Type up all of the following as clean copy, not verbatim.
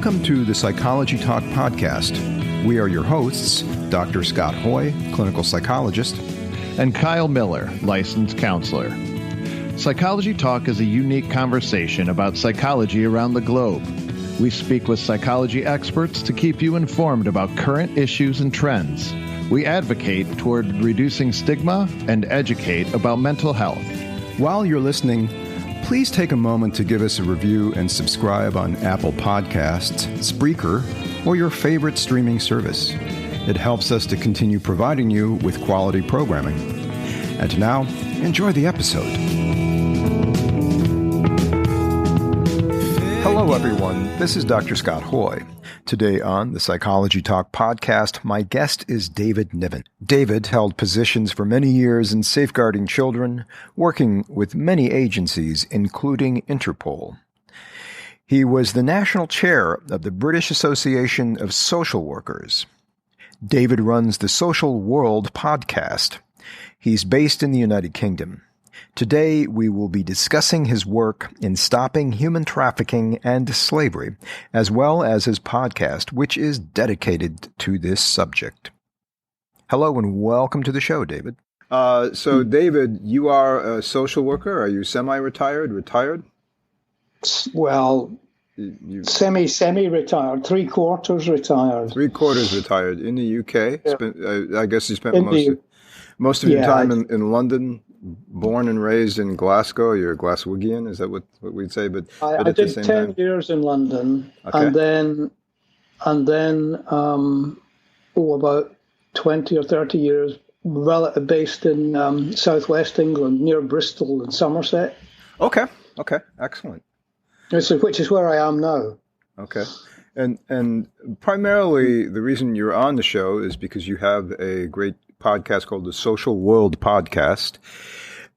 Welcome to the Psychology Talk podcast. We are your hosts, Dr. Scott Hoye, clinical psychologist, and Kyle Miller, licensed counselor. Psychology Talk is a unique conversation about psychology around the globe. We speak with psychology experts to keep you informed about current issues and trends. We advocate toward reducing stigma and educate about mental health. While you're listening, please take a moment to give us a review and subscribe on Apple Podcasts, Spreaker, or your favorite streaming service. It helps us to continue providing you with quality programming. And now, enjoy the episode. Hello, everyone. This is Dr. Scott Hoye. Today on the Psychology Talk podcast, my guest is David Niven. David held positions for many years in safeguarding children, working with many agencies, including Interpol. He was the national chair of the British Association of Social Workers. David runs the Social World podcast. He's based in the United Kingdom. Today, we will be discussing his work in stopping human trafficking and slavery, as well as his podcast, which is dedicated to this subject. Hello and welcome to the show, David. So, David, you are a social worker. Are you semi-retired, retired? Well, semi-retired, three-quarters retired. Three-quarters retired in the UK. Yeah. I guess you spent most of your time in London. Born and raised in Glasgow, you're a Glaswegian, is that what we'd say? But I at did the same 10 time... years in London, okay. and then about 20 or 30 years based in southwest England, near Bristol and Somerset. Okay, excellent. Which is where I am now. Okay, and primarily the reason you're on the show is because you have a great podcast called the Social World podcast,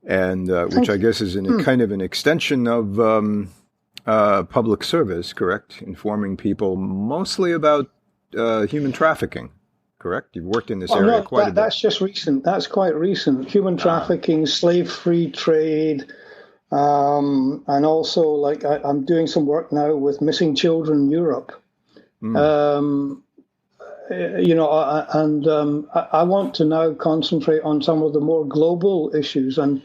and which I guess is kind of an extension of public service, correct? Informing people mostly about human trafficking, correct? You've worked in this area quite a bit. That's just recent. That's quite recent. Human trafficking, slave-free trade, and also I'm doing some work now with missing children in Europe. I want to now concentrate on some of the more global issues. And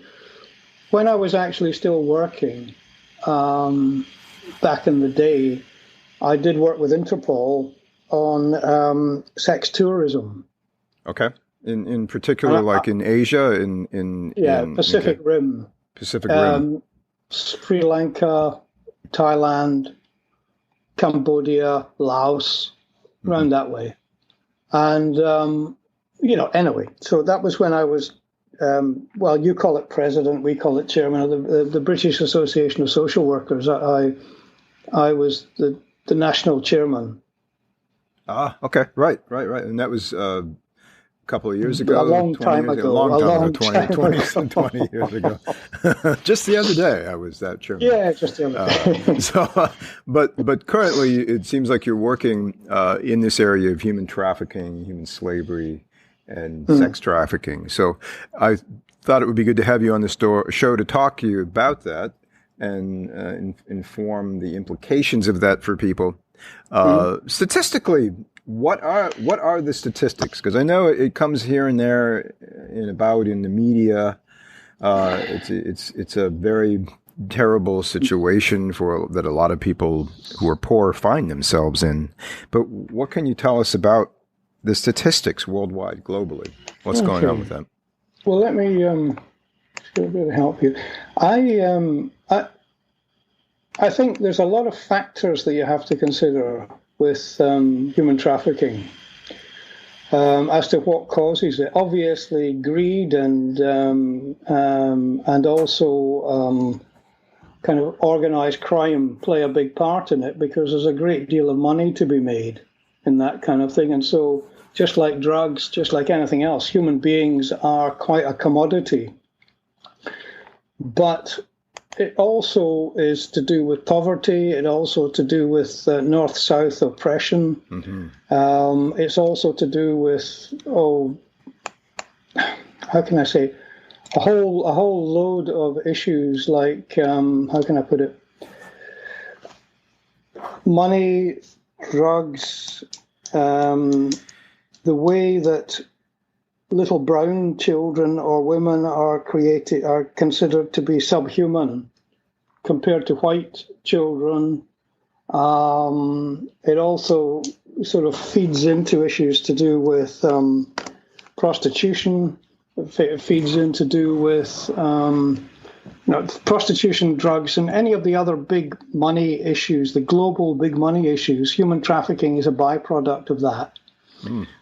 when I was actually still working back in the day, I did work with Interpol on sex tourism. Okay. In particular, in Asia, in Pacific Rim. Pacific Rim. Sri Lanka, Thailand, Cambodia, Laos, around that way. And, anyway, so that was when I was, you call it president, we call it chairman of the British Association of Social Workers. I was the national chairman. Ah, okay, right. And that was a couple of years ago. A long time ago. 20 years ago. Just the other day, I was that chairman. Yeah, just the other day. But currently, it seems like you're working in this area of human trafficking, human slavery, and sex trafficking. So I thought it would be good to have you on the show to talk to you about that and inform the implications of that for people. Statistically, what are the statistics? Because I know it comes here and there in the media. It's a very terrible situation that a lot of people who are poor find themselves in. But what can you tell us about the statistics worldwide, globally? What's going on with them? Well, let me help you. I think there's a lot of factors that you have to consider with human trafficking as to what causes it. Obviously, greed and also kind of organized crime play a big part in it, because there's a great deal of money to be made in that kind of thing. And so, just like drugs, just like anything else, human beings are quite a commodity. But it also is to do with poverty. It also to do with north-south oppression. It's also to do with how can I say, a whole load of issues like how can I put it? Money, drugs, the way that little brown children or women are considered to be subhuman compared to white children. It also sort of feeds into issues to do with prostitution. It feeds in to do with prostitution, drugs, and any of the other big money issues, the global big money issues. Human trafficking is a byproduct of that.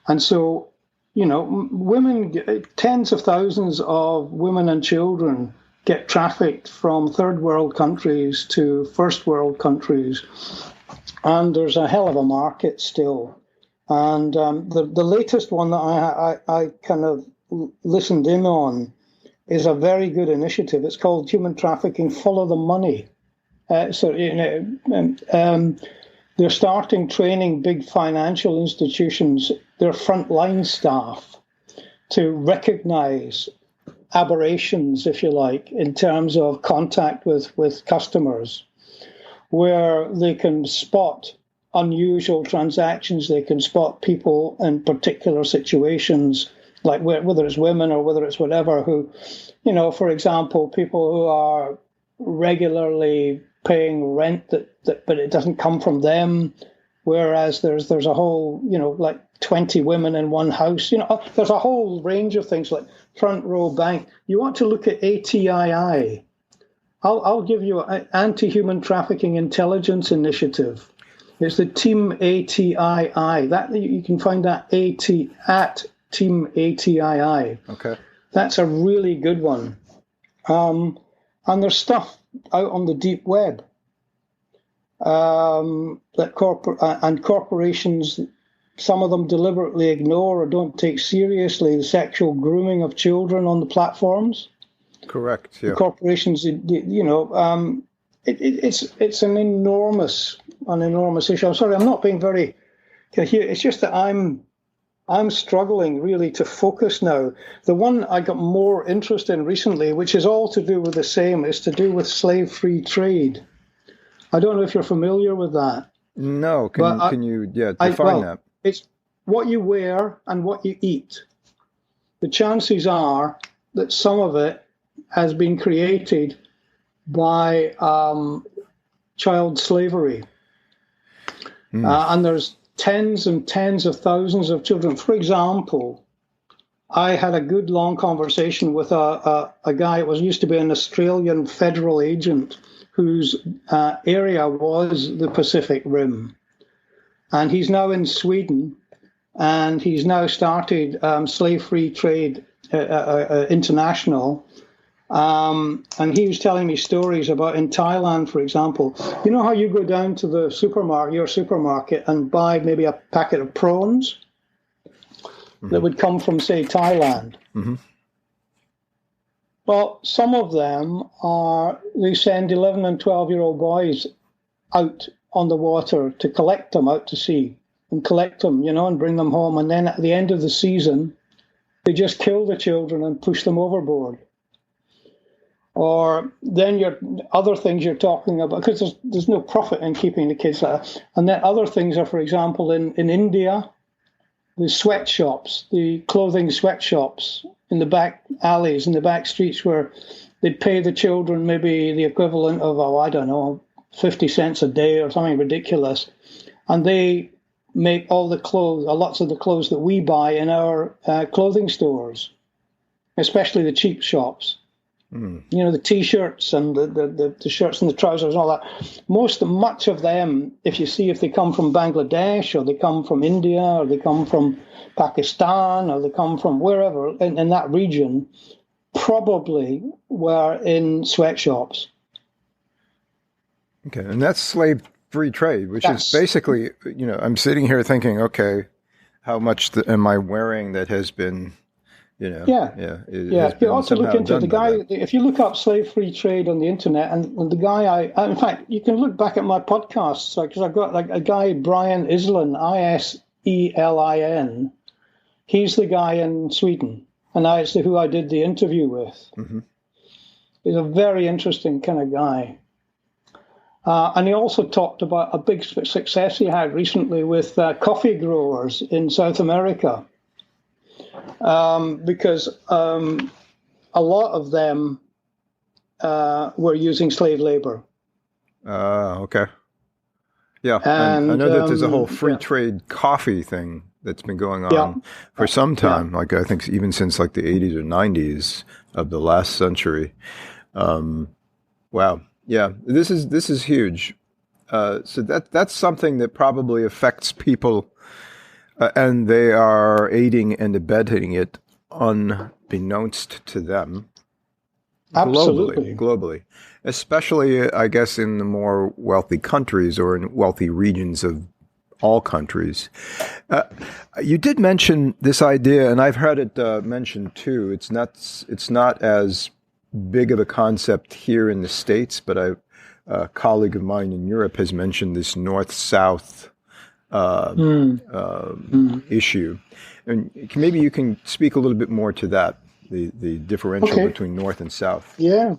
And so, women, tens of thousands of women and children get trafficked from third world countries to first world countries. And there's a hell of a market still. And the latest one that I kind of listened in on is a very good initiative. It's called Human Trafficking, Follow the Money. They're starting training big financial institutions, their frontline staff, to recognize aberrations, if you like, in terms of contact with customers, where they can spot unusual transactions, they can spot people in particular situations, like whether it's women or whether it's whatever, who, for example, people who are regularly paying rent but it doesn't come from them, whereas there's a whole, like 20 women in one house. There's a whole range of things like Front Row Bank. You want to look at ATII. I'll give you an Anti-Human Trafficking Intelligence Initiative. It's the Team ATII. That you can find that at Team ATII. Okay. That's a really good one. And there's stuff out on the deep web that corporations, some of them deliberately ignore or don't take seriously the sexual grooming of children on the platforms. Correct. Yeah. The corporations, it's an enormous issue. I'm sorry, I'm not being very. It's just that I'm struggling really to focus now. The one I got more interest in recently, which is all to do with the same, is to do with slave-free trade. I don't know if you're familiar with that. No, can you define that? It's what you wear and what you eat. The chances are that some of it has been created by child slavery. And there's tens and tens of thousands of children. For example, I had a good long conversation with a guy who used to be an Australian federal agent whose area was the Pacific Rim. And he's now in Sweden, and he's now started Slave-Free Trade International. And he was telling me stories about in Thailand, for example. You know how you go down to the your supermarket, and buy maybe a packet of prawns that would come from, say, Thailand? Mm-hmm. Well, some of them they send 11 and 12-year-old boys out on the water to collect them out to sea and collect them, and bring them home. And then at the end of the season, they just kill the children and push them overboard. Or then other things you're talking about, because there's no profit in keeping the kids like that. And then other things are, for example, in India, the sweatshops, the clothing sweatshops in the back alleys, in the back streets, where they'd pay the children maybe the equivalent of, 50 cents a day or something ridiculous. And they make all the clothes, lots of the clothes that we buy in our clothing stores, especially the cheap shops. The T-shirts and the shirts and the trousers and all that. Much of them, if they come from Bangladesh, or they come from India, or they come from Pakistan, or they come from wherever in that region, probably were in sweatshops. Okay, and that's slave-free trade, which is basically, I'm sitting here thinking, okay, how much am I wearing that has been... You ought to look into the guy. If you look up slave-free trade on the internet, and the guy in fact, you can look back at my podcasts, because I've got like a guy, Brian Iselin, Iselin. He's the guy in Sweden, and that's who I did the interview with. Mm-hmm. He's a very interesting kind of guy. And he also talked about a big success he had recently with coffee growers in South America, because a lot of them were using slave labor. Okay. Yeah, and I know that there's a whole free trade coffee thing that's been going on for some time. Like I think even since like the 80s or 90s of the last century. Wow. Yeah, this is huge. So that's something that probably affects people, and they are aiding and abetting it unbeknownst to them. Absolutely. Globally, especially, I guess, in the more wealthy countries or in wealthy regions of all countries. You did mention this idea, and I've heard it mentioned too. It's not as big of a concept here in the States, but a colleague of mine in Europe has mentioned this north-south issue, and maybe you can speak a little bit more to that. The differential between North and South. Yeah,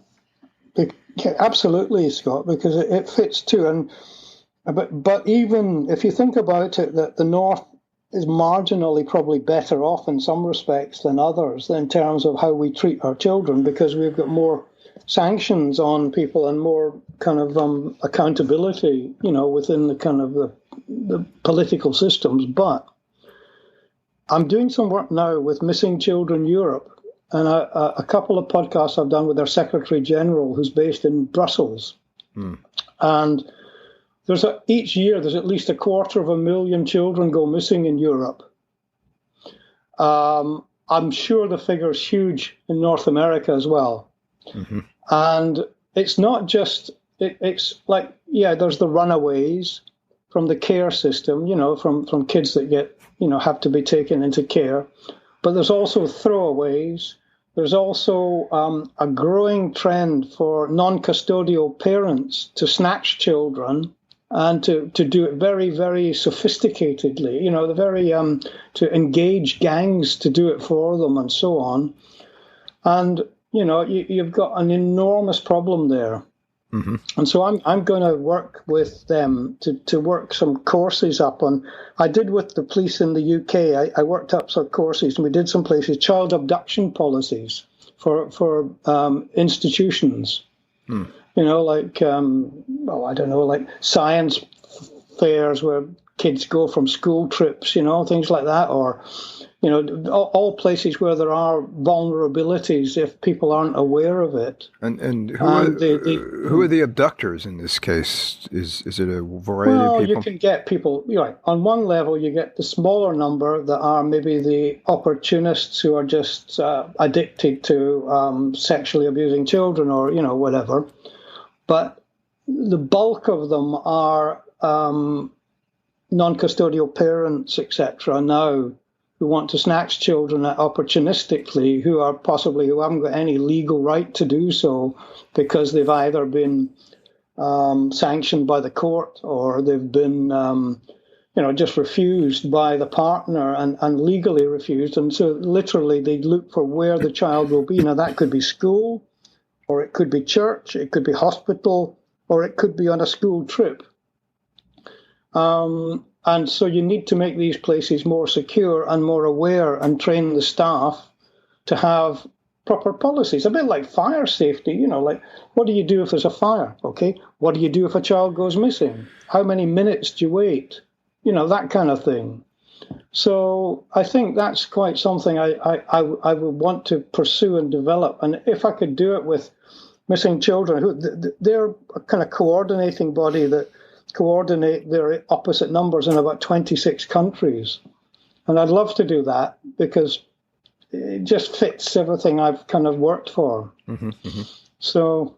absolutely, Scott, because it fits too. But even if you think about it, that the North is marginally probably better off in some respects than others in terms of how we treat our children, because we've got more sanctions on people and more kind of accountability, within the kind of the political systems. But I'm doing some work now with Missing Children Europe. And a couple of podcasts I've done with their Secretary General, who's based in Brussels. And each year there's at least 250,000 children go missing in Europe. I'm sure the figure is huge in North America as well. Mm-hmm. And it's not just, it's like, there's the runaways from the care system, from kids that get, have to be taken into care. But there's also throwaways. There's also a growing trend for non-custodial parents to snatch children and to do it very, very sophisticatedly, to engage gangs to do it for them and so on. And, you've got an enormous problem there. Mm-hmm. And so I'm going to work with them to work some courses up on. I did with the police in the UK. I worked up some courses, and we did some places, child abduction policies for institutions. Like like science fairs where kids go from school trips, things like that, or all places where there are vulnerabilities if people aren't aware of it. And who are the abductors in this case? Is it a variety of people? You can get people, on one level you get the smaller number that are maybe the opportunists who are just addicted to sexually abusing children or, whatever. But the bulk of them are non-custodial parents, etc. now, who want to snatch children opportunistically, who haven't got any legal right to do so because they've either been sanctioned by the court or they've been, just refused by the partner and legally refused. And so literally they look for where the child will be. Now, that could be school, or it could be church, it could be hospital, or it could be on a school trip. And so you need to make these places more secure and more aware and train the staff to have proper policies, a bit like fire safety, like what do you do if there's a fire? Okay. What do you do if a child goes missing? How many minutes do you wait? That kind of thing. So I think that's quite something I would want to pursue and develop. And if I could do it with Missing Children, they're a kind of coordinating body that coordinate their opposite numbers in about 26 countries. And I'd love to do that because it just fits everything I've kind of worked for. Mm-hmm, mm-hmm. So,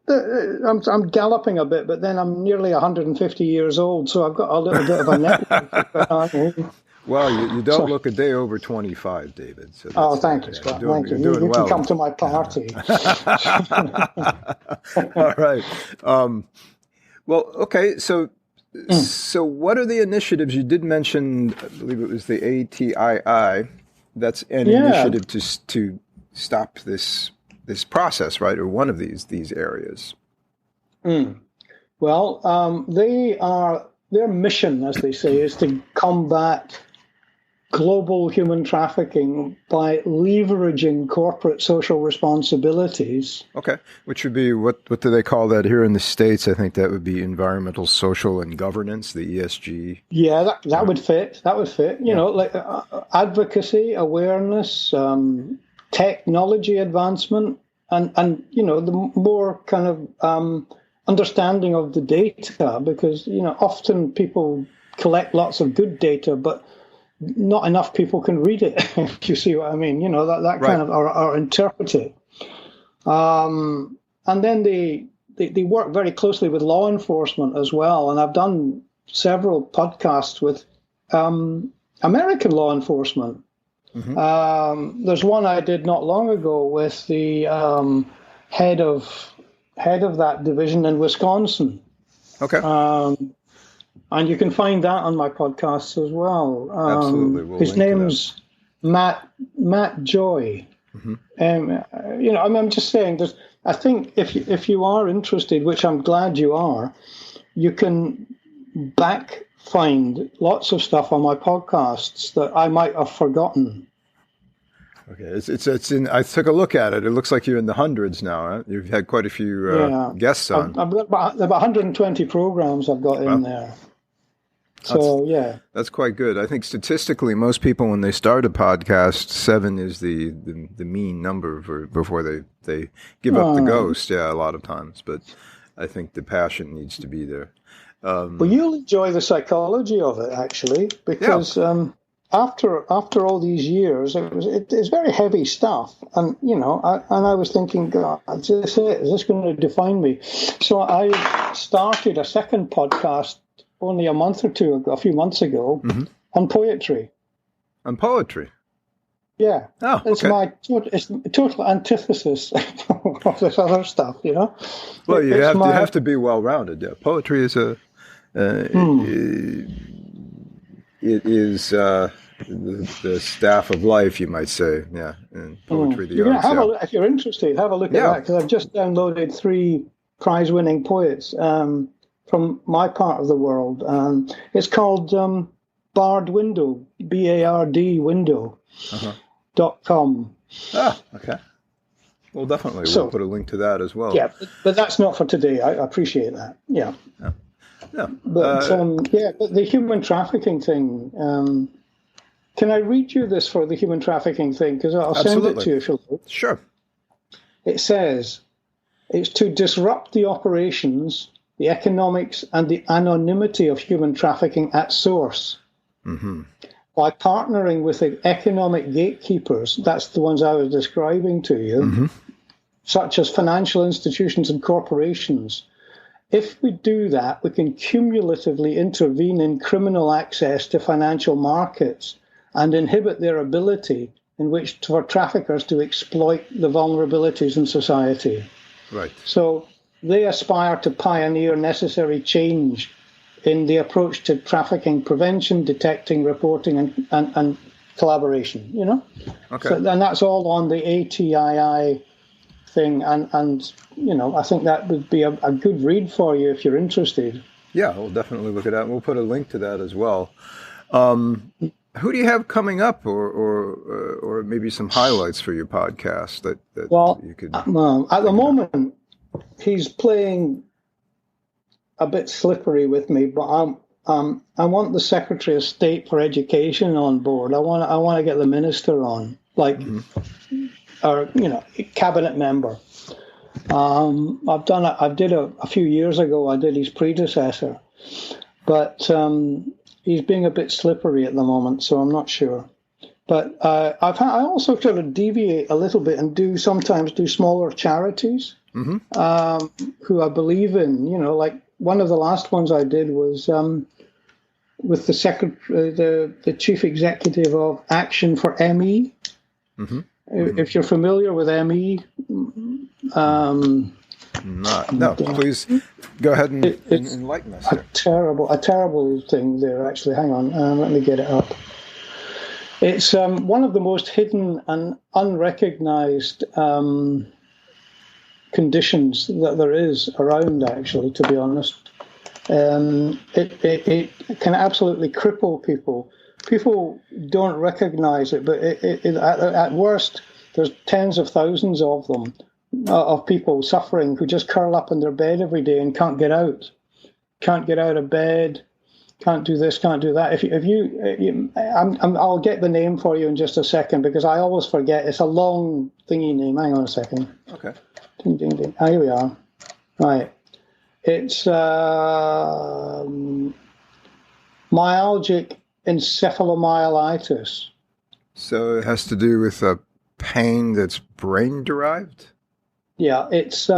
I'm galloping a bit, but then I'm nearly 150 years old, so I've got a little bit of a network. Well, you don't look a day over 25, David. So thank you, Scott. Thank you. You can come to my party. All right. Well, okay. So what are the initiatives? You did mention, I believe it was the ATII. That's an initiative to stop this process, right? Or one of these areas. Well, Well, their mission, as they say, is to combat global human trafficking by leveraging corporate social responsibilities. Okay, which would be, what do they call that here in the States? I think that would be environmental, social, and governance, the ESG. Yeah, that would fit. That would fit. You know, like advocacy, awareness, technology advancement, and you know, the more kind of understanding of the data, because you know, often people collect lots of good data, but not enough people can read it, if you see what I mean. You know, that right. Kind of, or interpret it. And then they work very closely with law enforcement as well. And I've done several podcasts with American law enforcement. Mm-hmm. There's one I did not long ago with the head of that division in Wisconsin. Okay. And you can find that on my podcasts as well. Absolutely. His name's Matt Joy. Mm-hmm. You know, I'm just saying. I think if you are interested, which I'm glad you are, you can find lots of stuff on my podcasts that I might have forgotten. Okay, it's in. I took a look at it. It looks like you're in the hundreds now. Huh? You've had quite a few guests on. I've got about 120 programs I've got in there. So, that's quite good. I think statistically, most people, when they start a podcast, 7 is the mean number before they give up the ghost. Yeah, a lot of times. But I think the passion needs to be there. Well, you'll enjoy the psychology of it, actually, because after all these years, it's very heavy stuff. And, you know, I was thinking, God, is this going to define me? So I started a second podcast only a few months ago, mm-hmm. on poetry. On poetry? Yeah. Oh, okay. It's the total antithesis of this other stuff, you know? Well, you have to be well-rounded. Yeah. Poetry is it is the staff of life, you might say. Yeah. And poetry, the arts. If you're interested, have a look at that, because I've just downloaded 3 prize-winning poets from my part of the world. It's called Bard Window, BARD Window, .com. Ah, okay. Well, definitely. We'll put a link to that as well. Yeah, but that's not for today. I appreciate that. Yeah. Yeah. But, but the human trafficking thing, can I read you this for the human trafficking thing? Because I'll send it to you if you like. Sure. It says, it's to disrupt the operations, the economics, and the anonymity of human trafficking at source. Mm-hmm. By partnering with the economic gatekeepers, that's the ones I was describing to you, mm-hmm. such as financial institutions and corporations. If we do that, we can cumulatively intervene in criminal access to financial markets and inhibit their ability for traffickers to exploit the vulnerabilities in society. Right. So they aspire to pioneer necessary change in the approach to trafficking prevention, detecting, reporting, and collaboration, you know? Okay. So, and that's all on the ATII thing, and you know, I think that would be a good read for you if you're interested. Yeah, we'll definitely look at that. We'll put a link to that as well. Who do you have coming up, or maybe some highlights for your podcast that you could... Well, at the moment, he's playing a bit slippery with me, but I want the Secretary of State for Education on board. I want to get the minister on, like, mm-hmm. or cabinet member. I did a few years ago. I did his predecessor, but he's being a bit slippery at the moment, so I'm not sure. But I also sort of deviate a little bit and sometimes do smaller charities, mm-hmm. Who I believe in. Like one of the last ones I did was with the chief executive of Action for ME. Mm-hmm. If you're familiar with ME, no. Please go ahead and enlighten us. A terrible thing there. Actually, hang on. Let me get it up. It's one of the most hidden and unrecognized conditions that there is around. Actually, to be honest, it can absolutely cripple people. People don't recognize it, but at worst, there's tens of thousands of them, of people suffering who just curl up in their bed every day and can't get out. Can't get out of bed, can't do this, can't do that. I'll get the name for you in just a second because I always forget. It's a long thingy name. Hang on a second. Okay. Ding, ding, ding. Here we are. Right. It's Myalgic Encephalomyelitis. So it has to do with a pain that's brain derived? Yeah, it's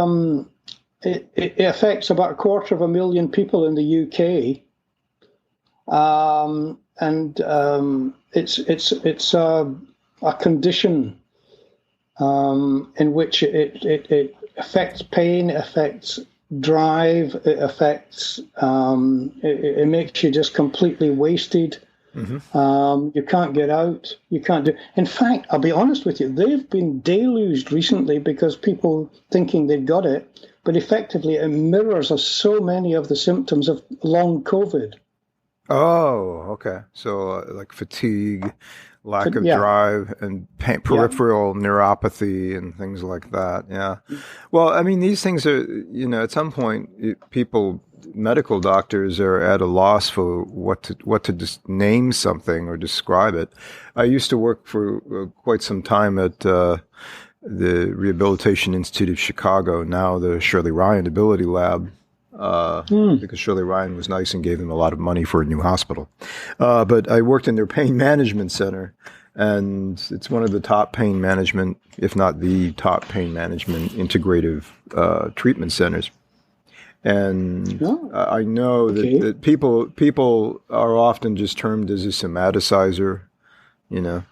it affects about 250,000 people in the UK. It's a condition in which it affects pain, it affects drive, it affects it makes you just completely wasted. Mm-hmm. You can't get out. You can't do. In fact, I'll be honest with you, they've been deluged recently because people thinking they've got it, but effectively it mirrors so many of the symptoms of long COVID. Oh, okay. So like fatigue, lack of drive, and peripheral neuropathy and things like that. Yeah. Well, I mean, these things are, at some point, medical doctors are at a loss for what to just name something or describe it. I used to work for quite some time at the Rehabilitation Institute of Chicago, now the Shirley Ryan Ability Lab. Because Shirley Ryan was nice and gave them a lot of money for a new hospital. But I worked in their pain management center, and it's one of the top pain management, if not the top pain management integrative treatment centers. And I know that people are often just termed as a somaticizer, and a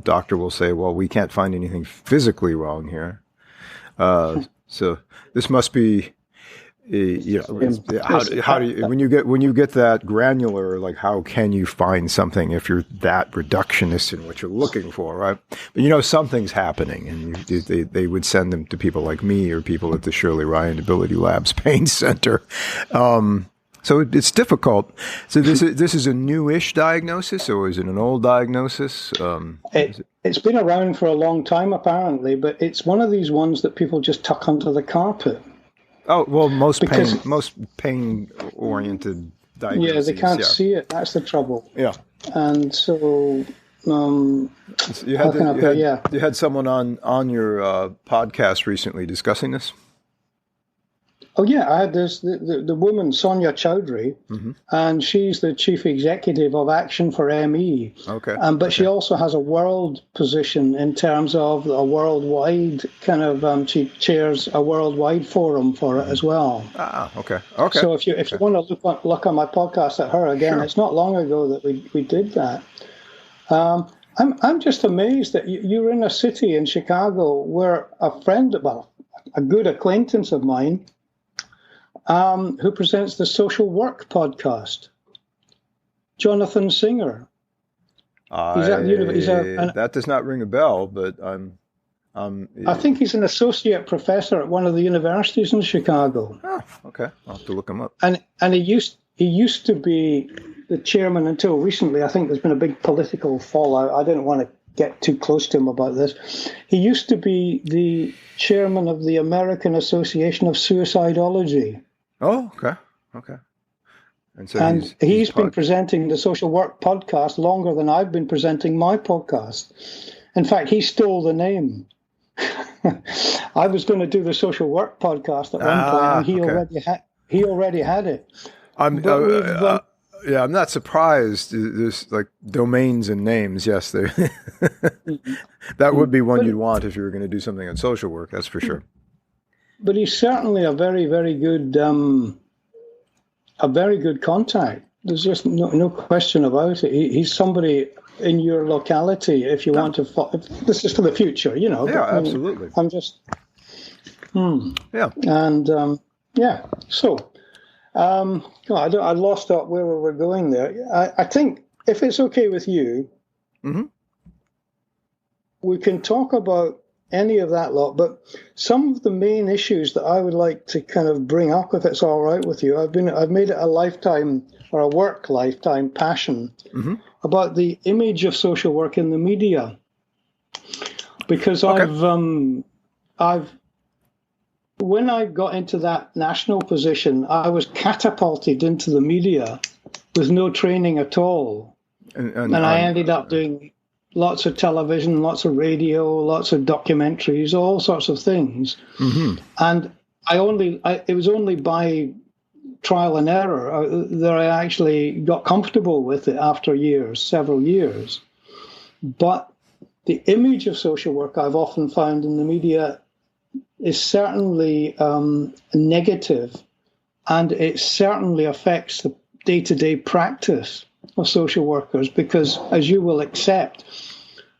doctor will say, well, we can't find anything physically wrong here. So this must be, how do you, when you get that granular, like how can you find something if you're that reductionist in what you're looking for, right? But something's happening, and they would send them to people like me or people at the Shirley Ryan Ability Labs Pain Center. So it's difficult. So this is a newish diagnosis, or is it an old diagnosis? It's been around for a long time, apparently, but it's one of these ones that people just tuck under the carpet. Oh, well, most pain-oriented diagnoses. Yeah, they can't see it. That's the trouble. Yeah. And so, you had someone on your podcast recently discussing this? Oh, yeah, I had the woman, Sonia Chowdhury, and she's the chief executive of Action for ME. Okay. But she also has a world position in terms of a worldwide kind of, she chairs a worldwide forum for it as well. Ah, okay. So if you want to look on my podcast at her again, It's not long ago that we did that. I'm just amazed that you're in a city in Chicago where a good acquaintance of mine, who presents the Social Work podcast, Jonathan Singer. That does not ring a bell, but I think he's an associate professor at one of the universities in Chicago. Oh, okay. I'll have to look him up. And he used to be the chairman until recently. I think there's been a big political fallout. I didn't want to get too close to him about this. He used to be the chairman of the American Association of Suicidology. Oh, okay. And so he's been presenting the Social Work podcast longer than I've been presenting my podcast. In fact, he stole the name. I was going to do the Social Work podcast at one point, and he already had it. I'm not surprised. There's like domains and names. Yes, that would be one you'd want if you were going to do something on social work. That's for sure. But he's certainly a very, very good, contact. There's just no question about it. He's somebody in your locality if you want to. This is for the future, Yeah, absolutely. I'm just. Yeah. And So, I lost out where we were going there. I think if it's okay with you, we can talk about any of that lot. But some of the main issues that I would like to kind of bring up, if it's all right with you, I've made it a lifetime or a work lifetime passion about the image of social work in the media, because when I got into that national position, I was catapulted into the media with no training at all. And I ended up doing lots of television, lots of radio, lots of documentaries, all sorts of things. And it was only by trial and error that I actually got comfortable with it after several years. But the image of social work I've often found in the media is certainly negative, and it certainly affects the day-to-day practice of social workers, because, as you will accept,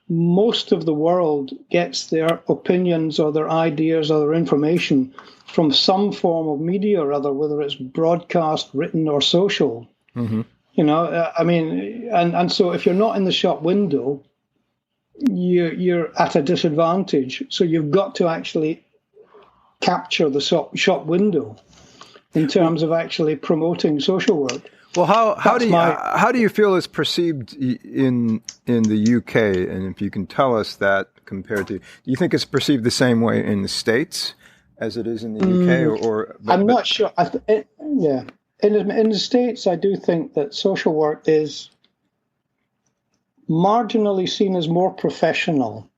most of the world gets their opinions or their ideas or their information from some form of media or other, whether it's broadcast, written, or social. You know, I mean, and so if you're not in the shop window, you're at a disadvantage. So you've got to actually capture the shop window in terms of actually promoting social work. Well, how do you feel it's perceived in the UK? And if you can tell us that compared to, do you think it's perceived the same way in the States as it is in the UK? I'm not sure. In the States, I do think that social work is marginally seen as more professional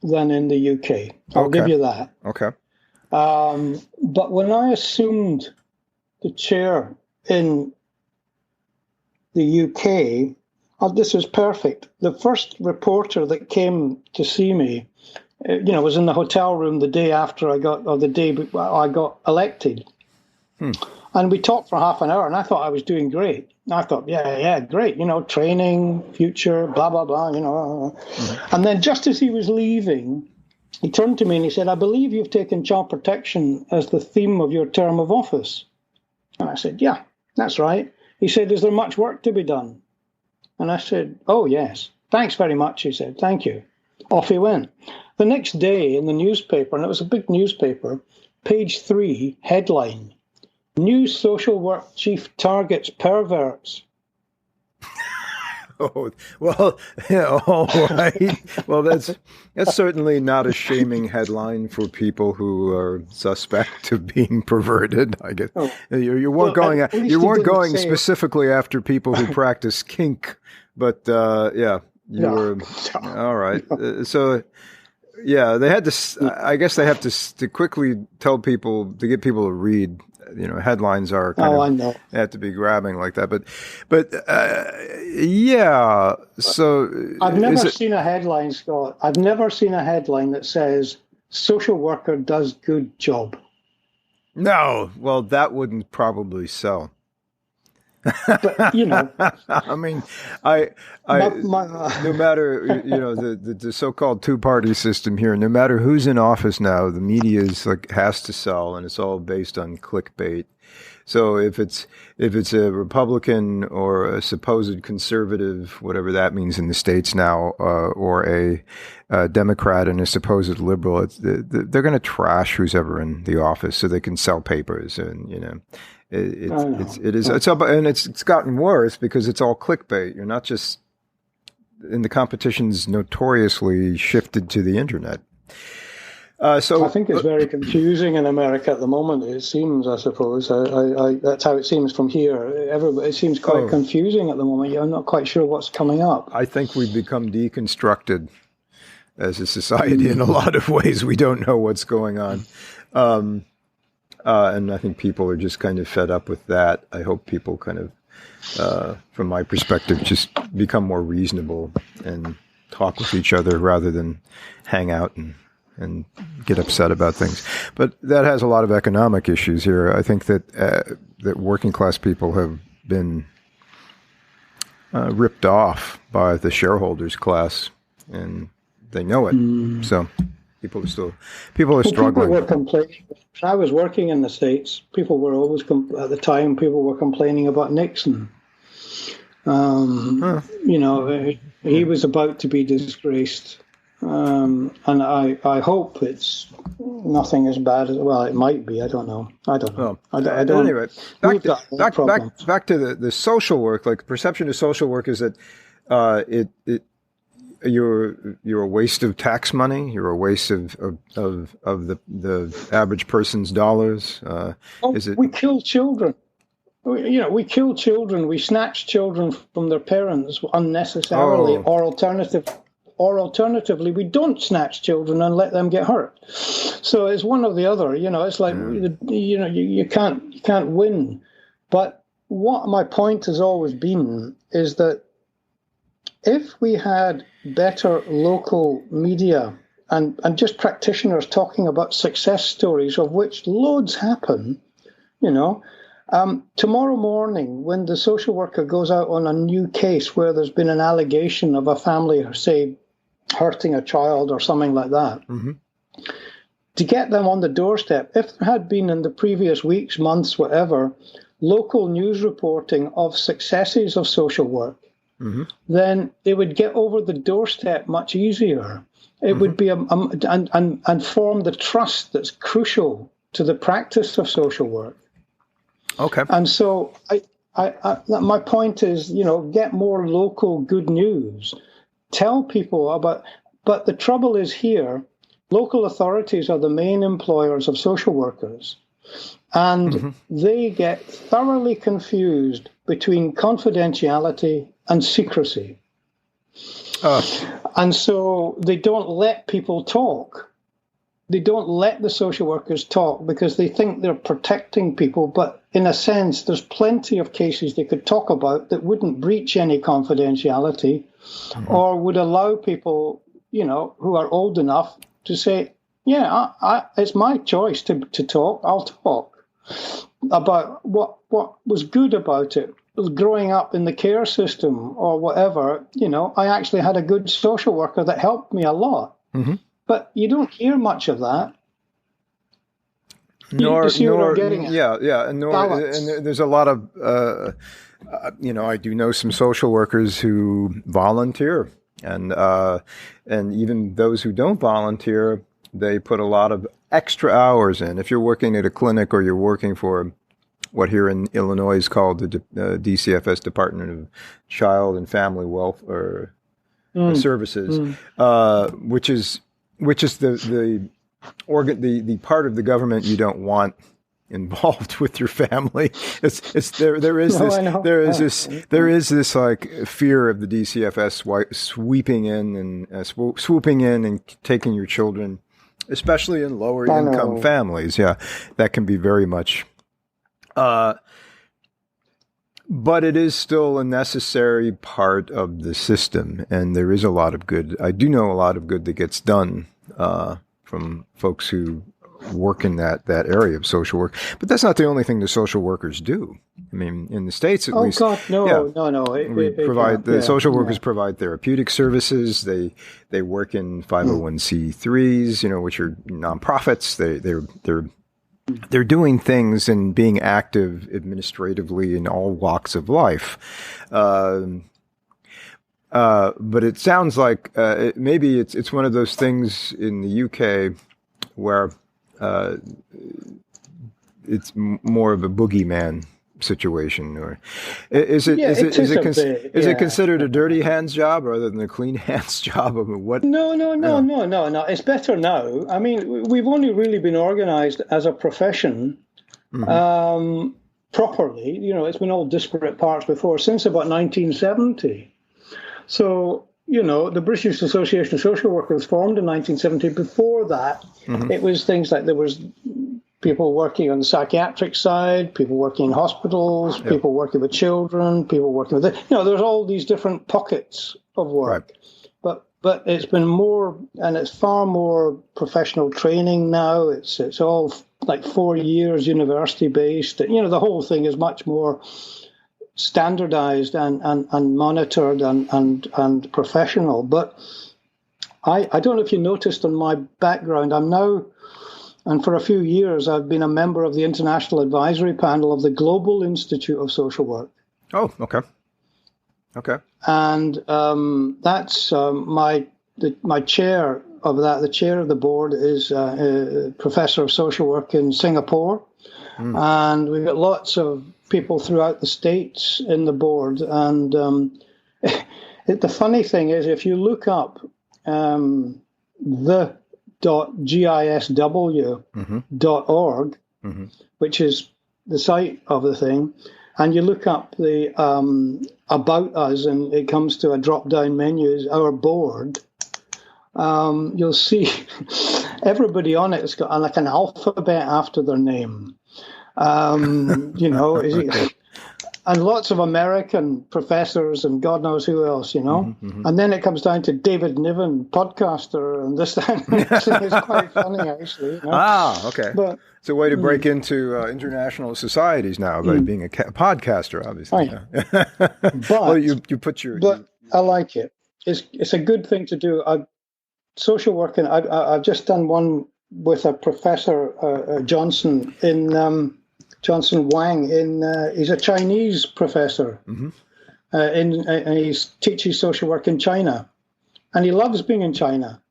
than in the UK. I'll give you that. Okay. But when I assumed the chair in the UK, this was perfect. The first reporter that came to see me, was in the hotel room the day after I got elected. And we talked for half an hour, and I thought I was doing great. I thought, yeah, great, training, future, blah, blah, blah, And then just as he was leaving, he turned to me and he said, "I believe you've taken child protection as the theme of your term of office." And I said, "Yeah, that's right." He said, "Is there much work to be done?" And I said, "Oh, yes. Thanks very much," he said. "Thank you." Off he went. The next day in the newspaper, and it was a big newspaper, page 3, headline, "New social work chief targets perverts." Oh, well, yeah, all right. Well, that's certainly not a shaming headline for people who are suspect of being perverted. I guess you weren't going specifically after people who practice kink, but you were all right. So yeah, they had to. I guess they have to quickly tell people to get people to read. Headlines are kind of have to be grabbing like that, but yeah. So I've never seen a headline, Scott. I've never seen a headline that says social worker does good job. No, well, that wouldn't probably sell. But I mean, no matter the so-called two-party system here, no matter who's in office now, the media is has to sell, and it's all based on clickbait. So if it's a Republican or a supposed conservative, whatever that means in the States now, or a Democrat and a supposed liberal, they're going to trash who's ever in the office so they can sell papers, and it's gotten worse because it's all clickbait. You're not just, and the competition's notoriously shifted to the internet. So I think it's very confusing in America at the moment. It seems, I suppose, that's how it seems from here. It seems quite confusing at the moment. I'm not quite sure what's coming up. I think we've become deconstructed as a society in a lot of ways. We don't know what's going on. And I think people are just kind of fed up with that. I hope people kind of, from my perspective, just become more reasonable and talk with each other rather than hang out and get upset about things. But that has a lot of economic issues here. I think that that working class people have been ripped off by the shareholders class, and they know it. So people are struggling. People were complaining. When I was working in the States, people were always at the time. People were complaining about Nixon. He was about to be disgraced. And I hope it's nothing as bad as, well, it might be. I don't know. I don't know. I don't. Anyway, back to the social work. Like, perception of social work is that you're a waste of tax money. You're a waste of the average person's dollars. Is it? We kill children. We kill children. We snatch children from their parents unnecessarily, or alternatively, we don't snatch children and let them get hurt. So it's one or the other. It's like you can't win. But what my point has always been is that if we had better local media and just practitioners talking about success stories, of which loads happen, tomorrow morning when the social worker goes out on a new case where there's been an allegation of a family, say, hurting a child or something like that, to get them on the doorstep, if there had been in the previous weeks, months, whatever, local news reporting of successes of social work, then they would get over the doorstep much easier. It would be and form the trust that's crucial to the practice of social work. Okay. And so my point is, get more local good news. Tell people about, but the trouble is here, local authorities are the main employers of social workers, and they get thoroughly confused between confidentiality and secrecy. And so they don't let people talk. They don't let the social workers talk because they think they're protecting people, but in a sense, there's plenty of cases they could talk about that wouldn't breach any confidentiality or would allow people, who are old enough to say, yeah, it's my choice to talk. I'll talk about what was good about it. Growing up in the care system or whatever, I actually had a good social worker that helped me a lot. But you don't hear much of that. Nor, and there's a lot of, I do know some social workers who volunteer, and even those who don't volunteer, they put a lot of extra hours in. If you're working at a clinic or you're working for what here in Illinois is called the DCFS, Department of Child and Family Welfare Services, which is the part of the government you don't want involved with your family. There is this like fear of the DCFS swooping in and taking your children, especially in lower income families. Yeah, that can be very much. But it is still a necessary part of the system, and there is a lot of good. I do know a lot of good that gets done from folks who work in that area of social work. But that's not the only thing the social workers do. I mean, in the States at least. Oh God, no. Social workers provide therapeutic services. They work in 501c3s, which are nonprofits. They're doing things and being active administratively in all walks of life. But it sounds like maybe it's one of those things in the UK where it's more of a boogeyman situation, or is it considered a dirty hands job rather than a clean hands job? I mean, what? No. It's better now. I mean, we've only really been organized as a profession properly. It's been all disparate parts before since about 1970. So, the British Association of Social Workers formed in 1970. Before that, it was things like there was people working on the psychiatric side, people working in hospitals, people working with children, people working with there's all these different pockets of work. Right. But it's been more, and it's far more professional training now. It's all like 4 years university based. The whole thing is much more standardized and monitored and professional. But I don't know if you noticed on my background, I'm now, and for a few years, I've been a member of the International Advisory Panel of the Global Institute of Social Work. Oh, okay. Okay. And that's my my chair of that, the chair of the board, is a professor of social work in Singapore. And we've got lots of people throughout the States in the board. And the funny thing is, if you look up the.gisw.org, which is the site of the thing, and you look up the About Us, and it comes to a drop-down menu, our board, you'll see everybody on it has got like an alphabet after their name. And lots of American professors and God knows who else, And then it comes down to David Niven, podcaster, and this thing. It's quite funny, actually. Ah, okay. But it's a way to break into international societies now by being a podcaster, obviously. But you put your. But I like it. It's a good thing to do. Social work, and I've just done one with a professor Johnson in. Johnson Wang, he's a Chinese professor, and he teaches social work in China, and he loves being in China.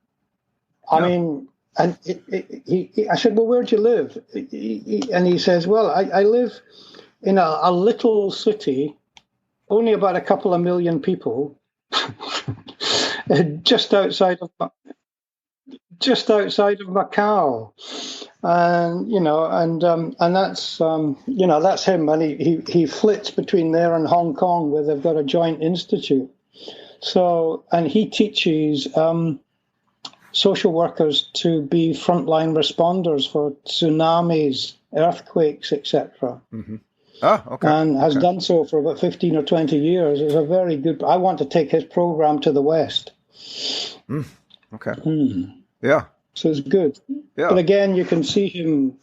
I mean, and I said, well, where do you live? And he says, well, I live in a little city, only about a couple of million people, just outside of Macau. And and that's that's him, and he flits between there and Hong Kong, where they've got a joint institute. So, and he teaches social workers to be frontline responders for tsunamis, earthquakes, etc. Oh, okay. And has done so for about 15 or 20 years. It's a very good. I want to take his program to the West. Okay. Yeah. So it's good. Yeah. But again, you can see him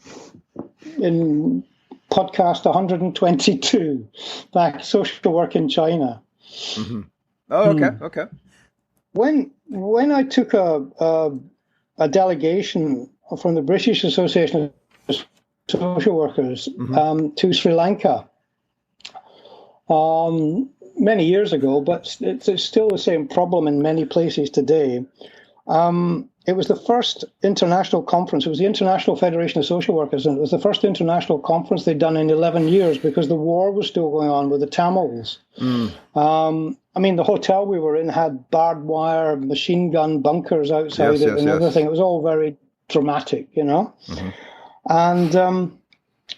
in podcast 122, back social work in China. Oh, okay. Okay. When I took a delegation from the British Association of Social Workers to Sri Lanka many years ago, but it's still the same problem in many places today. It was the first international conference. It was the International Federation of Social Workers, and it was the first international conference they'd done in 11 years because the war was still going on with the Tamils. I mean, the hotel we were in had barbed wire, machine gun bunkers outside it and everything. It was all very dramatic, And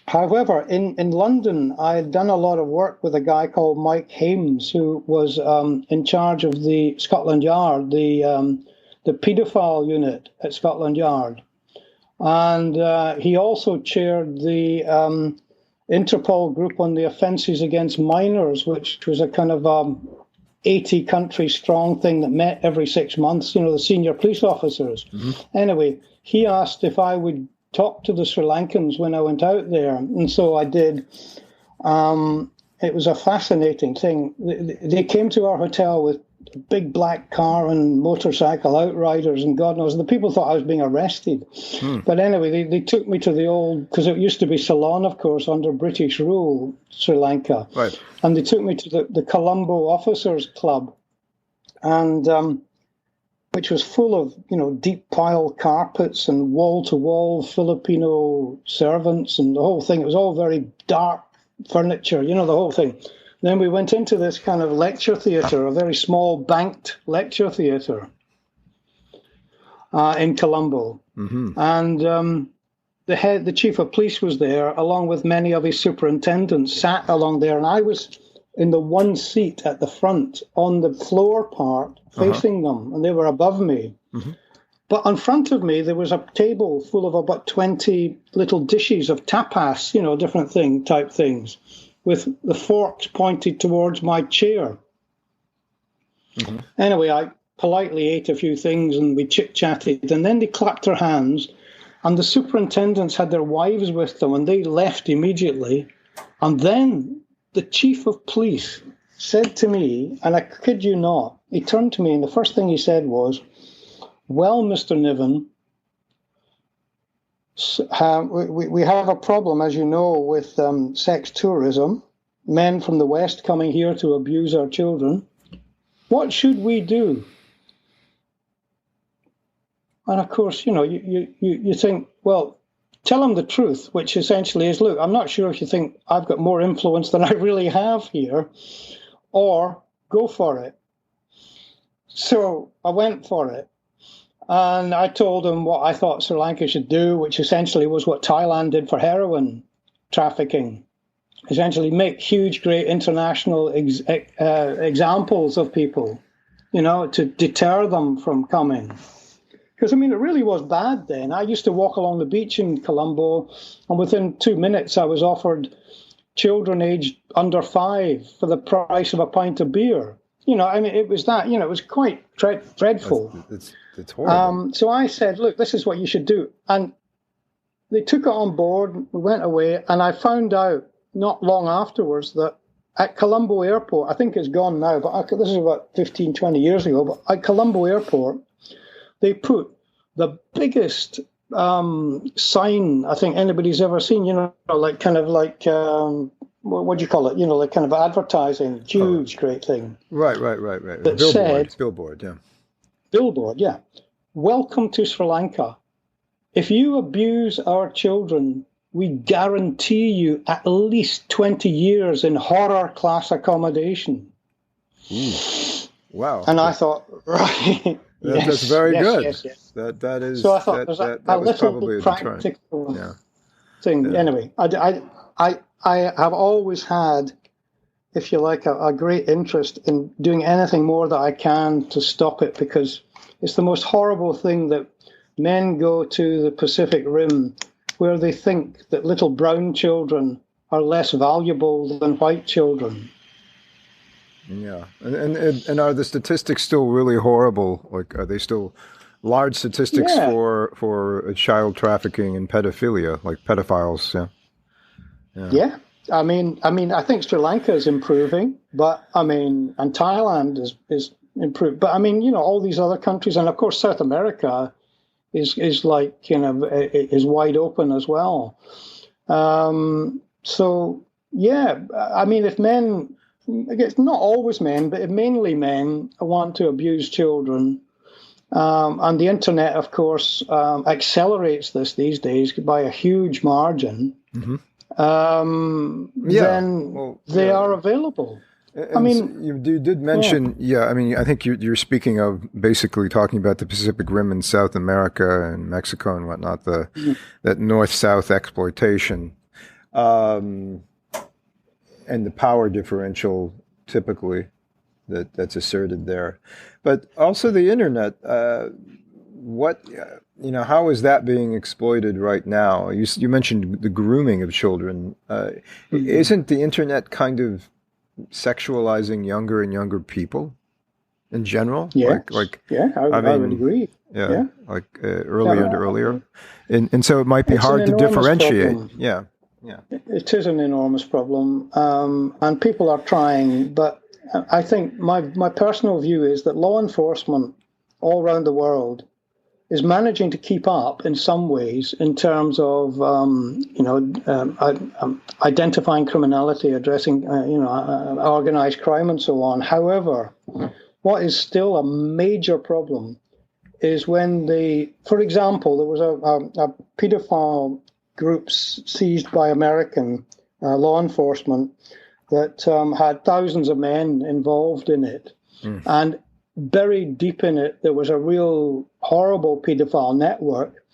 however, in London, I had done a lot of work with a guy called Mike Hames, who was in charge of the Scotland Yard, the paedophile unit at Scotland Yard. And he also chaired the Interpol group on the offences against minors, which was a kind of 80-country strong thing that met every 6 months, the senior police officers. Anyway, he asked if I would talk to the Sri Lankans when I went out there. And so I did. It was a fascinating thing. They came to our hotel with a big black car and motorcycle outriders and God knows. The people thought I was being arrested. But anyway, they took me to the old, because it used to be Ceylon, of course, under British rule, Sri Lanka. Right. And they took me to the Colombo Officers Club, and which was full of, deep pile carpets and wall-to-wall Filipino servants and the whole thing. It was all very dark furniture, the whole thing. Then we went into this kind of lecture theatre, a very small banked lecture theatre in Colombo. And the chief of police was there, along with many of his superintendents, sat along there. And I was in the one seat at the front on the floor part, facing them, and they were above me. But in front of me, there was a table full of about 20 little dishes of tapas, different type things, with the forks pointed towards my chair. Anyway, I politely ate a few things and we chit-chatted, and then they clapped their hands, and the superintendents had their wives with them, and they left immediately. And then the chief of police said to me, and I kid you not, he turned to me and the first thing he said was, "Well, Mr. Niven, we have a problem, as you know, with sex tourism, men from the West coming here to abuse our children. What should we do?" And of course, you think, well, tell them the truth, which essentially is, look, I'm not sure if you think I've got more influence than I really have here, or go for it. So I went for it. And I told them what I thought Sri Lanka should do, which essentially was what Thailand did for heroin trafficking. Essentially make huge, great international examples of people, to deter them from coming. Because, it really was bad then. I used to walk along the beach in Colombo, and within 2 minutes I was offered children aged under 5 for the price of a pint of beer. It was that, it was quite dreadful. It's horrible. So I said, look, this is what you should do. And they took it on board, we went away, and I found out not long afterwards that at Colombo Airport, I think it's gone now, but this is about 15, 20 years ago, but at Colombo Airport, they put the biggest sign I think anybody's ever seen, what do you call it? Like kind of advertising, huge, great thing. Right. That Billboard, yeah. Billboard, yeah. Welcome to Sri Lanka. If you abuse our children, we guarantee you at least 20 years in horror class accommodation. Wow. And I thought, right. That's very good. Yes. That is. So I thought that a was little probably practical thing. Yeah. Anyway, I have always had, if you like, a great interest in doing anything more that I can to stop it, because it's the most horrible thing that men go to the Pacific Rim where they think that little brown children are less valuable than white children. Yeah, and are the statistics still really horrible? Like, are they still large statistics for child trafficking and pedophilia, like pedophiles? Yeah. I think Sri Lanka is improving, but and Thailand is improved. But all these other countries, and of course South America is like is wide open as well. So yeah, if men, it's not always men, but mainly men want to abuse children, and the internet, of course, accelerates this these days by a huge margin. Mm-hmm. Then they are available. And you did mention, I think you're speaking of basically talking about the Pacific Rim in South America and Mexico and whatnot, that north-south exploitation, and the power differential typically that's asserted there, but also the internet. How is that being exploited right now? You mentioned the grooming of children. Isn't the internet kind of sexualizing younger and younger people in general? Yeah, I would agree. Yeah, like earlier and earlier. And so it might be hard to differentiate. Problem. Yeah. It is an enormous problem, and people are trying, but I think my personal view is that law enforcement all around the world is managing to keep up in some ways in terms of identifying criminality, addressing organized crime and so on. However, what is still a major problem is when for example, there was a pedophile group seized by American law enforcement that had thousands of men involved in it. And buried deep in it, there was a real horrible pedophile network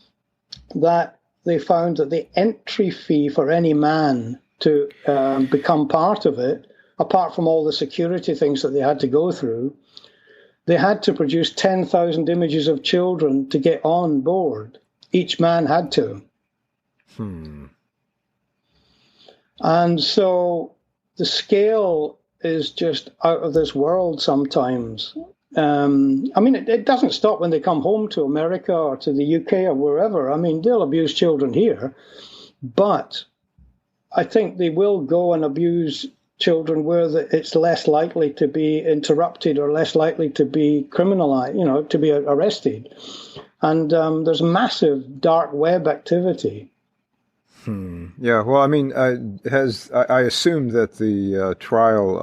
that they found that the entry fee for any man to become part of it, apart from all the security things that they had to go through, they had to produce 10,000 images of children to get on board. Each man had to. And so the scale is just out of this world sometimes. It doesn't stop when they come home to America or to the UK or wherever. They'll abuse children here, but I think they will go and abuse children where it's less likely to be interrupted or less likely to be criminalized, to be arrested. And there's massive dark web activity. Yeah, well, I assume that the trial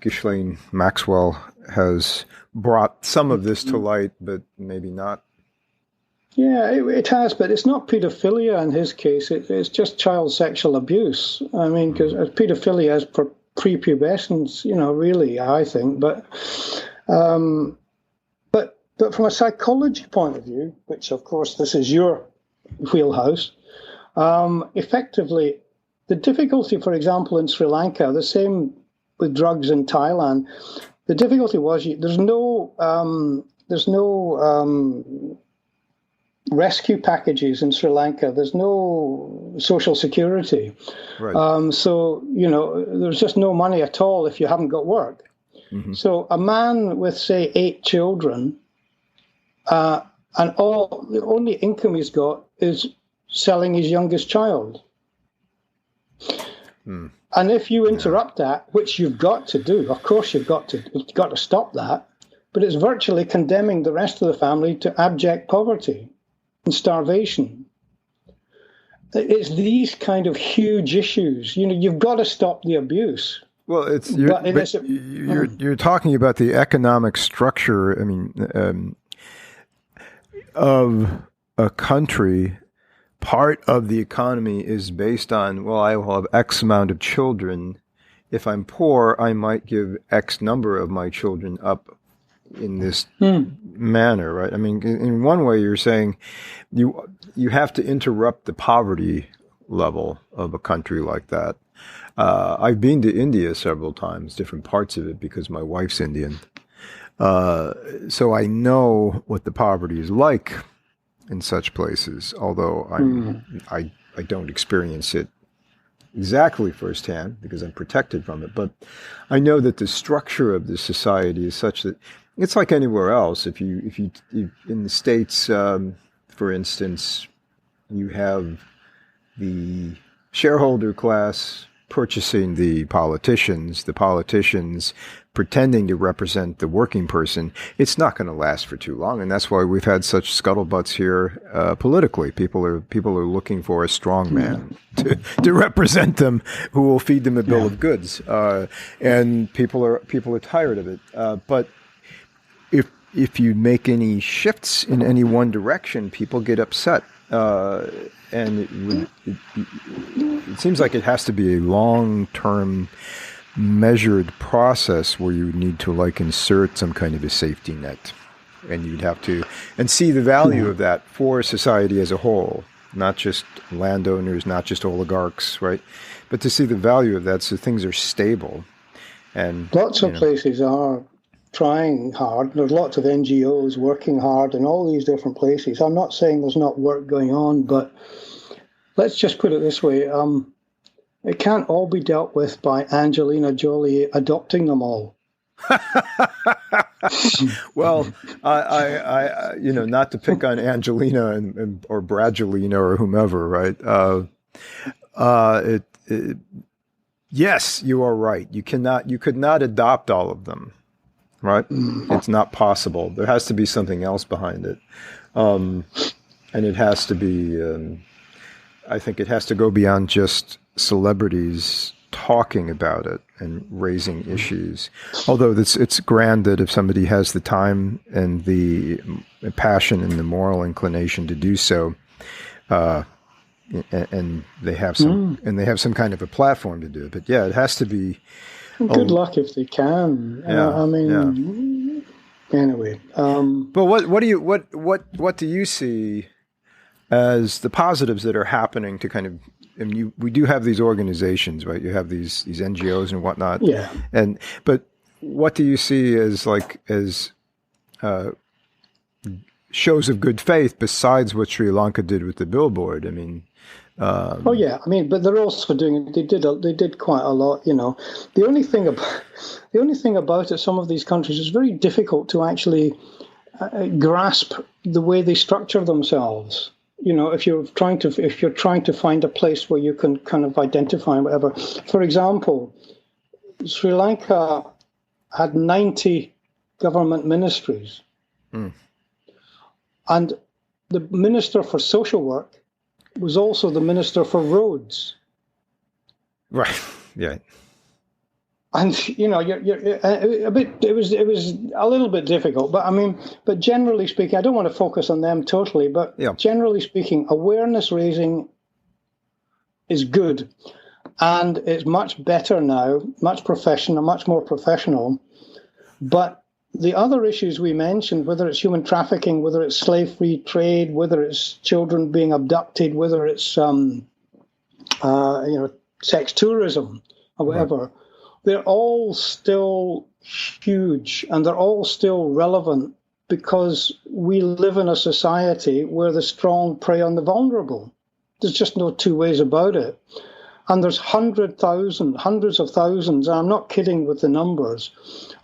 Ghislaine Maxwell has brought some of this to light, but maybe not. Yeah, it has, but it's not pedophilia in his case. It's just child sexual abuse. I mean, because pedophilia is for prepubescence, really, I think. But from a psychology point of view, which of course this is your wheelhouse, effectively, the difficulty, for example, in Sri Lanka, the same with drugs in Thailand. The difficulty was there's no rescue packages in Sri Lanka. There's no social security. Right. So, there's just no money at all if you haven't got work. Mm-hmm. So a man with, say, 8 children, and the only income he's got is selling his youngest child. And if you interrupt that, which you've got to do, of course you've got to stop that, but it's virtually condemning the rest of the family to abject poverty and starvation. It's these kind of huge issues. You've got to stop the abuse. Well, you're talking about the economic structure. I mean, of a country. Part of the economy is based on, well, I will have X amount of children. If I'm poor, I might give X number of my children up in this manner, right? I mean, in one way, you're saying you have to interrupt the poverty level of a country like that. I've been to India several times, different parts of it, because my wife's Indian. So I know what the poverty is like in such places, although I don't experience it exactly firsthand because I'm protected from it. But I know that the structure of the society is such that it's like anywhere else. If you in the States, for instance, you have the shareholder class purchasing the politicians pretending to represent the working person. It's not going to last for too long, and that's why we've had such scuttlebutts here politically. People are looking for a strong man to represent them, who will feed them a bill of goods, and people are tired of it. But if you make any shifts in any one direction, people get upset. And it seems like it has to be a long-term, measured process where you would need to insert some kind of a safety net, and you'd have to see the value of that for society as a whole, not just landowners, not just oligarchs, right? But to see the value of that so things are stable. And lots of places are trying hard. There's lots of NGOs working hard in all these different places. I'm not saying there's not work going on, but let's just put it this way. It can't all be dealt with by Angelina Jolie adopting them all. Well, I not to pick on Angelina or Bradgelina or whomever, right? Yes, you are right. You could not adopt all of them. Right? It's not possible. There has to be something else behind it. And it has to be, I think it has to go beyond just celebrities talking about it and raising issues. Although it's grand that if somebody has the time and the passion and the moral inclination to do so, and they have some kind of a platform to do it. But yeah, it has to be. Good luck if they can. Anyway. But what do you see as the positives that are happening to kind of? And we do have these organizations, right? You have these NGOs and whatnot. Yeah. But what do you see as shows of good faith besides what Sri Lanka did with the billboard? I mean. But they're also doing. They did quite a lot. The only thing about it, some of these countries, is very difficult to actually grasp the way they structure themselves. If you're trying to find a place where you can kind of identify whatever. For example, Sri Lanka had 90 government ministries, and the Minister for Social Work was also the Minister for Roads. Right. Yeah. And you're a bit. It was a little bit difficult, but generally speaking, I don't want to focus on them totally. But generally speaking, awareness raising is good, and it's much better now, much more professional. But the other issues we mentioned, whether it's human trafficking, whether it's slave-free trade, whether it's children being abducted, whether it's sex tourism or whatever. Right. They're all still huge, and they're all still relevant because we live in a society where the strong prey on the vulnerable. There's just no two ways about it. And there's hundreds of thousands, and I'm not kidding with the numbers,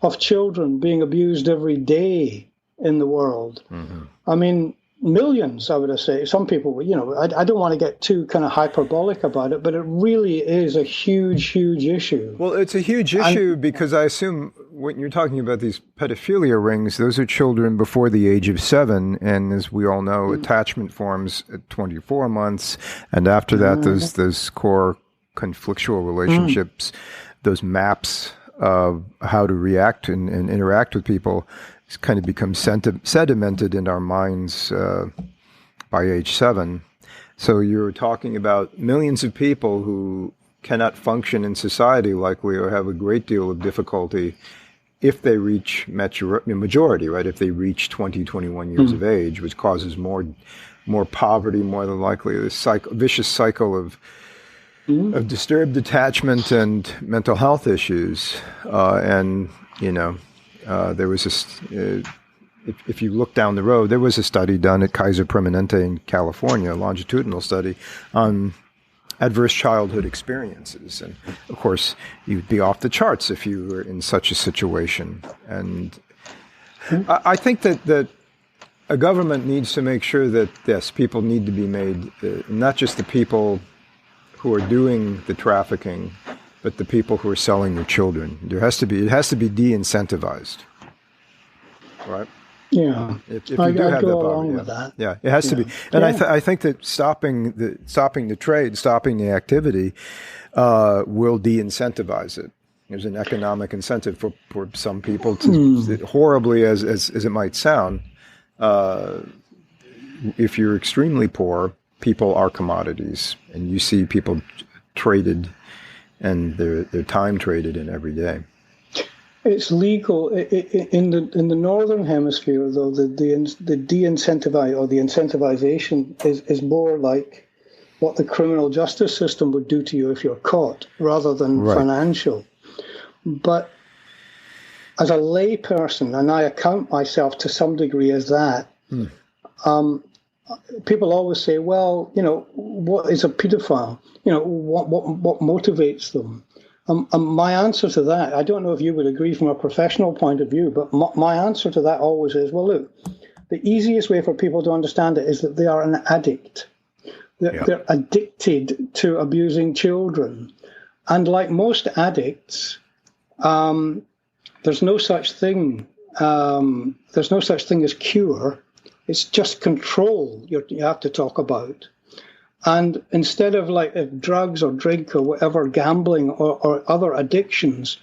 of children being abused every day in the world. Mm-hmm. I mean, millions, I would say. Some people, I don't want to get too kind of hyperbolic about it, but it really is a huge, huge issue. Well, it's a huge issue because I assume when you're talking about these pedophilia rings, those are children before the age of 7. And as we all know, attachment forms at 24 months. And after that, those core conflictual relationships, those maps of how to react and interact with people kind of become sedimented in our minds by age 7. So you're talking about millions of people who cannot function in society likely or have a great deal of difficulty if they reach majority, right? If they reach 20, 21 years of age, which causes more poverty, more than likely, this vicious cycle of disturbed attachment and mental health issues. There was if you look down the road, there was a study done at Kaiser Permanente in California, a longitudinal study on adverse childhood experiences. And of course, you'd be off the charts if you were in such a situation. And I think that a government needs to make sure that, yes, people need to be made, not just the people who are doing the trafficking, but the people who are selling their children. It has to be de-incentivized, right? Yeah, if you do have go that along with that. Yeah, it has to be. And I think that stopping the trade, stopping the activity, will de-incentivize it. There's an economic incentive for some people to, horribly as it might sound, if you're extremely poor, people are commodities, and you see people traded and their time traded in every day. It's legal in the northern hemisphere, though. The de-incentivize or the incentivization is more like what the criminal justice system would do to you if you're caught, rather than financial. But as a lay person, and I account myself to some degree as that, people always say, "Well, what is a pedophile? What motivates them?" My answer to that, I don't know if you would agree from a professional point of view, but my answer to that always is, well, look, the easiest way for people to understand it is that they are an addict. They're addicted to abusing children. And like most addicts, there's no such thing. There's no such thing as cure. It's just control you have to talk about. And instead of drugs or drink or whatever, gambling or other addictions,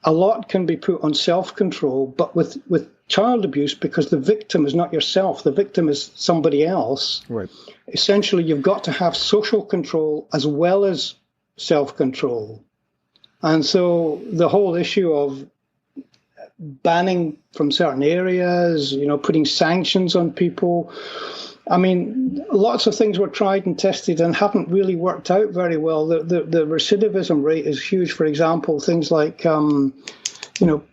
a lot can be put on self-control. But with child abuse, because the victim is not yourself, the victim is somebody else. Right. Essentially, you've got to have social control as well as self-control. And so the whole issue of banning from certain areas, putting sanctions on people. I mean, lots of things were tried and tested and haven't really worked out very well. The recidivism rate is huge. For example, things like,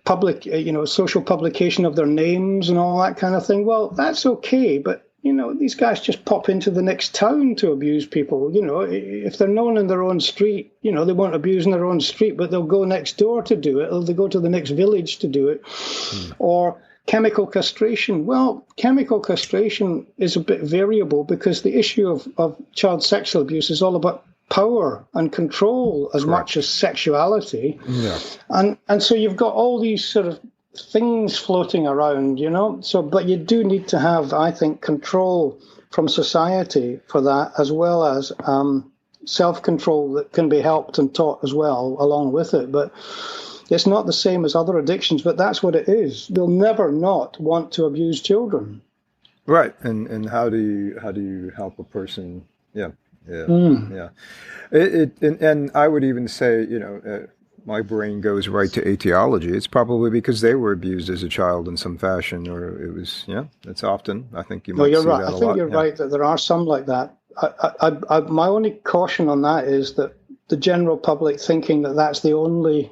public, social publication of their names and all that kind of thing. Well, that's okay, but these guys just pop into the next town to abuse people. If they're known in their own street, they won't abuse in their own street, but they'll go next door to do it, or they'll go to the next village to do it. Or chemical castration. Well, chemical castration is a bit variable because the issue of child sexual abuse is all about power and control as much as sexuality. Yeah. And so you've got all these sort of things floating around, but you do need to have, I think, control from society for that, as well as self-control that can be helped and taught as well along with it. But it's not the same as other addictions, but that's what it is. They'll never not want to abuse children. Right. And how do you help a person? Yeah. And I would even say, my brain goes right to etiology. It's probably because they were abused as a child in some fashion, or it was, it's often, I think you might see right. that a lot. I think you're right that there are some like that. My only caution on that is that the general public thinking that that's the only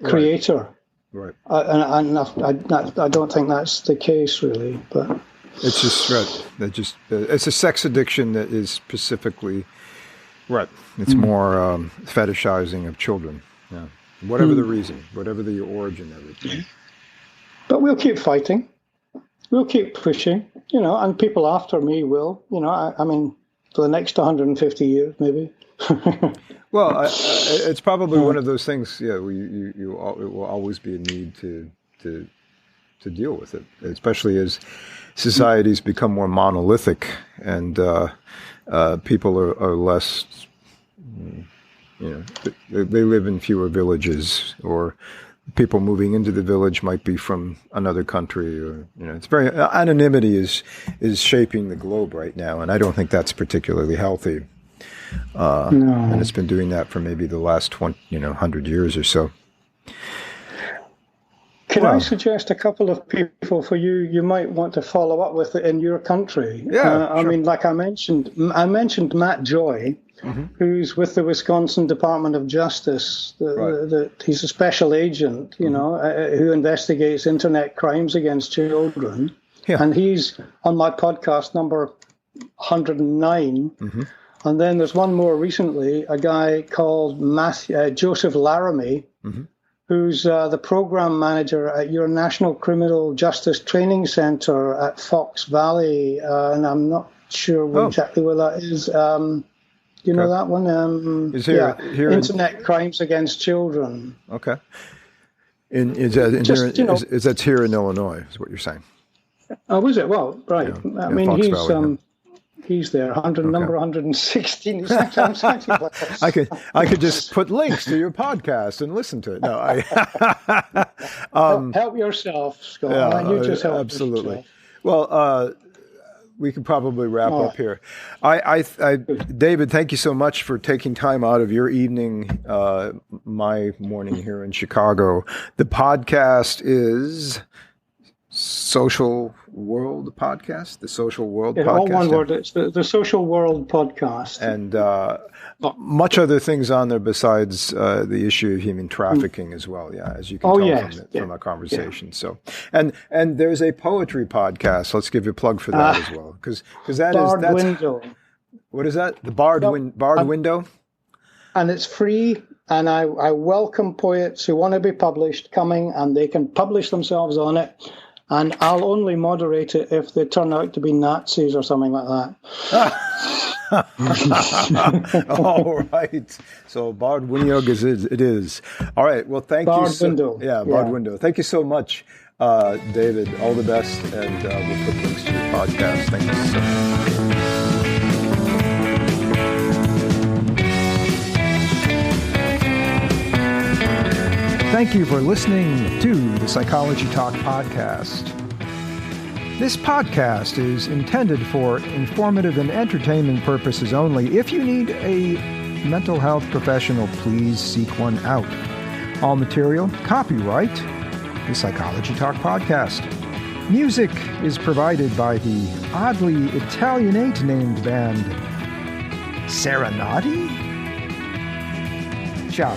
creator. Right. And I don't think that's the case, really. But it's just it's a sex addiction that is specifically right. It's more fetishizing of children. Yeah. Whatever the reason, whatever the origin of it. But we'll keep fighting. We'll keep pushing, and people after me will, I mean, for the next 150 years, maybe. Well, it's probably one of those things, it will always be a need to deal with it, especially as societies become more monolithic and people are less, they live in fewer villages, or people moving into the village might be from another country, or it's very anonymity is shaping the globe right now, and I don't think that's particularly healthy. No. And it's been doing that for maybe the last 100 years or so. Can I suggest a couple of people for you might want to follow up with in your country? Yeah, sure. I mean, like I mentioned Matt Joy, who's with the Wisconsin Department of Justice. He's a special agent, who investigates internet crimes against children. Yeah. And he's on my podcast number 109. And then there's one more recently, a guy called Joseph Laramie, who's the program manager at your National Criminal Justice Training Center at Fox Valley. And I'm not sure exactly where that is. You know that one? Is here Internet Crimes Against Children. Okay. Is that here in Illinois, is what you're saying? Oh, is it? Well, right. Yeah, I mean, Fox he's... Valley, He's there, number 116. I could just put links to your podcast and listen to it. No, help yourself, Scott. Yeah, you just help absolutely. yourself. Well, we could probably wrap up here. David, thank you so much for taking time out of your evening, my morning here in Chicago. The podcast is Social World Podcast, the Social World Podcast. All one word. It's the Social World Podcast, and much other things on there besides the issue of human trafficking as well. Yeah, as you can tell from our conversation. Yeah. So, and there's a poetry podcast. Let's give you a plug for that as well, because that's Window. What is that? The Barred Window, and it's free. And I welcome poets who want to be published coming, and they can publish themselves on it. And I'll only moderate it if they turn out to be Nazis or something like that. All right. So Barred Window it is. All right. Well, thank you. Barred Window. Yeah, Barred Window. Thank you so much, David. All the best. And we'll put links to your podcast. Thank you so much. Thank you for listening to the Psychology Talk podcast. This podcast is intended for informative and entertainment purposes only. If you need a mental health professional, please seek one out. All material, copyright, the Psychology Talk podcast. Music is provided by the oddly Italianate named band Serenati? Ciao.